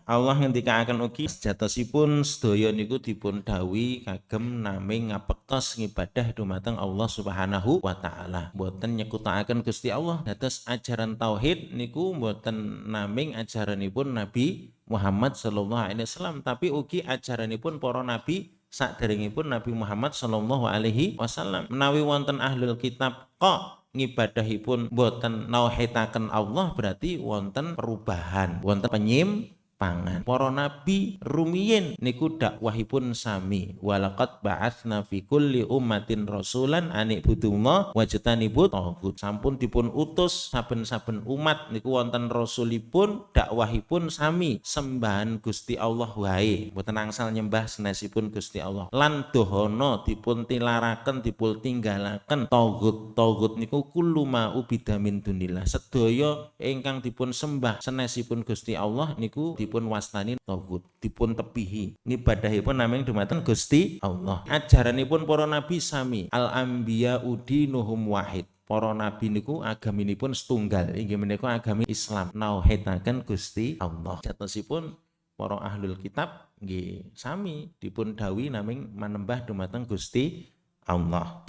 Allah ngendikaaken ugi sejatosipun sedaya niku dipun dawuhi kagem naming ngapektos ngibadah dumateng Allah Subhanahu wa taala. Mboten nyekutakaken Gusti Allah. Dados ajaran tauhid niku mboten naming ajaranipun Nabi Muhammad sallallahu alaihi wasallam, tapi ugi ajaranipun para nabi saderengipun Nabi Muhammad sallallahu alaihi wasallam. Menawi wonten ahlul kitab kok ngibadahipun boten nauhidaken Allah, berarti wonten perubahan, wonten penyimpangan. Para nabi rumiyin niku dakwahipun sami. Walaqad ba'atsna fi kulli ummatin rasulan an ibudullah wajtanibut taghut. Sampun dipun utus saben-saben umat niku wonten rasulipun dakwahipun sami, sembahan Gusti Allah wae, boten angsal nyembah sanesipun Gusti Allah. Lan dohono dipun tilaraken, dipun tinggalaken taghut niku kullu ma ubida min dunillah. Sedaya ingkang dipun sembah sanesipun Gusti Allah niku dipun wastani taghut, dipun tepihi. Ngibadahipun namung dumateng Gusti Allah. Ajaranipun para nabi sami. Al anbiya udinuhum wahid. Para nabi niku agaminipun setunggal, inggih menika agami Islam, nauhidaken Gusti Allah. Jatosipun para ahlul kitab nggih sami dipun dawuhi namung manembah dumateng Gusti Allah.